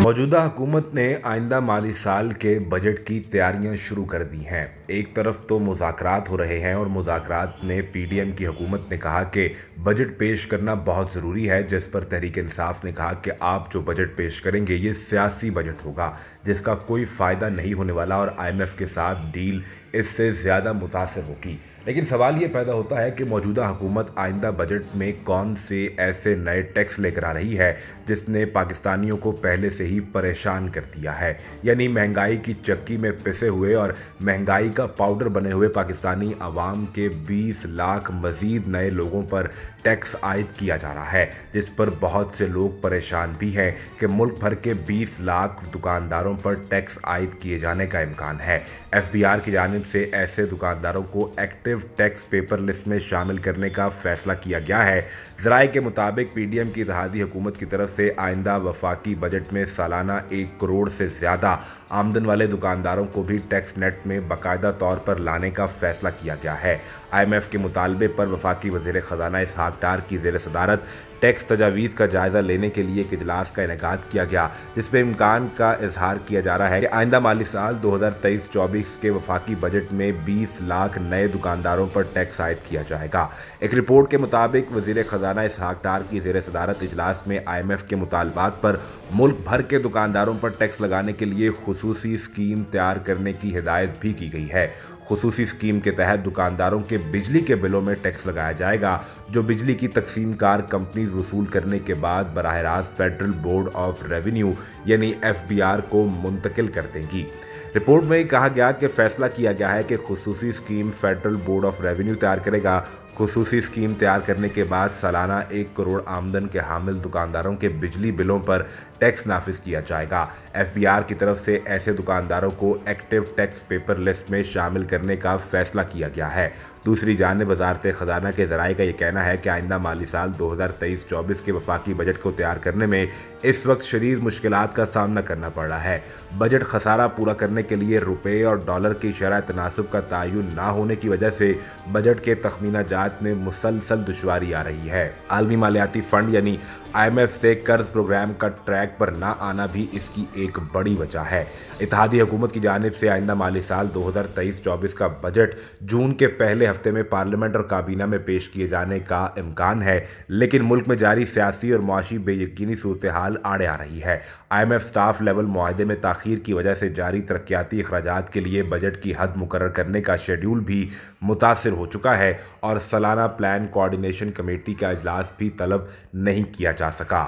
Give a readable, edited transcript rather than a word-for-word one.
मौजूदा हुकूमत ने आइंदा माली साल के बजट की तैयारियां शुरू कर दी हैं। एक तरफ तो मुज़ाकरात हो रहे हैं और मुज़ाकरात में पीडीएम की हुकूमत ने कहा कि बजट पेश करना बहुत ज़रूरी है, जिस पर तहरीक इंसाफ ने कहा कि आप जो बजट पेश करेंगे ये सियासी बजट होगा जिसका कोई फ़ायदा नहीं होने वाला और IMF के साथ डील इससे ज़्यादा मुतासिर होगी। लेकिन सवाल ये पैदा होता है कि मौजूदा हुकूमत आइंदा बजट में कौन से ऐसे नए टैक्स लेकर आ रही है जिसने पाकिस्तानियों को पहले से ही परेशान कर दिया है। यानी महंगाई की चक्की में पिसे हुए और महंगाई का पाउडर बने हुए पाकिस्तानी अवाम के 20 लाख मजीद नए लोगों पर टैक्स आयद किया जा रहा है, जिस पर बहुत से लोग परेशान भी हैं कि मुल्क भर के 20 लाख दुकानदारों पर टैक्स आयद किए जाने का इम्कान है। FBR की जानिब से ऐसे दुकानदारों को एक्टिव टैक्स पेपर लिस्ट में शामिल करने का फैसला किया गया है। ज़राए के मुताबिक पीडीएम की इत्तेहादी हुकूमत की तरफ से आइंदा वफाकी बजट में सालाना 1 करोड़ से ज़्यादा आमदन वाले दुकानदारों को भी टैक्स नेट में बाकायदा तौर पर लाने का फैसला किया गया है। IMF के मुतालबे पर वफाकी वज़ीर ख़जाना इसहाक डार की ज़ेर सदारत टैक्स तजावीज़ का जायज़ा लेने के लिए एक इजलास का इनेकाद किया गया, जिसमें इम्कान का इजहार किया जा रहा है कि आइंदा माली साल 2023-24 के वफाकी बजट में 20 लाख नए दुकानदारों पर टैक्स आयद किया जाएगा। एक रिपोर्ट के मुताबिक वज़ीर ख़जाना इसहाक डार की ज़ेर सदारत इजलास में IMF के मुतालबात पर मुल्क भर के दुकानदारों पर टैक्स लगाने के लिए खुसूसी स्कीम तैयार करने की हिदायत भी की गई है। खुसूसी स्कीम के तहत दुकानदारों के बिजली के बिलों में टैक्स लगाया जाएगा, जो बिजली की तकसीमकार कंपनी वसूल करने के बाद बराह रास्त फेडरल बोर्ड ऑफ रेवेन्यू यानी FBR को मुंतकिल कर देगी। रिपोर्ट में कहा गया कि फैसला किया गया है कि खुसूसी scheme Federal Board of Revenue तैयार करेगा। खुसूसी स्कीम तैयार करने के बाद सालाना 1 करोड़ आमदन के हामिल दुकानदारों के बिजली बिलों पर टैक्स नाफिज किया जाएगा। FBR की तरफ से ऐसे दुकानदारों को एक्टिव टैक्स पेपर लिस्ट में शामिल करने का फैसला किया गया है। दूसरी जानिब वजारत ख़जाना के ज़राए का यह कहना है कि आइंदा माली साल 2023-24 के वफाकी बजट को तैयार करने में इस वक्त शदीद मुश्किलात का सामना करना पड़ रहा है। बजट खसारा पूरा करने के लिए रुपये और डॉलर की शरह तनासुब का तयन ना होने की वजह से बजट के तखमीना जात में मुसलसल दुश्वारी आ रही है। आलमी मालियाती फंड यानी IMF से कर्ज प्रोग्राम का ट्रैक पर ना आना भी इसकी एक बड़ी वजह है। इत्तेहादी हुकूमत की जानिब से आइंदा माली साल 2023-24 का बजट जून के पहले हफ्ते में पार्लियामेंट और काबीना में पेश किए जाने का इम्कान है, लेकिन मुल्क में जारी सियासी और मुआशी बेयकीनी सूरत हाल आड़े आ रही है। IMF स्टाफ लेवल मुआहदे में ताखीर की वजह से जारी तरक्याती अखराजात के लिए बजट की हद मुकर्रर करने का शेड्यूल भी मुतासिर हो चुका है और सालाना प्लान कोऑर्डिनेशन कमेटी का इजलास भी तलब नहीं किया जा सका।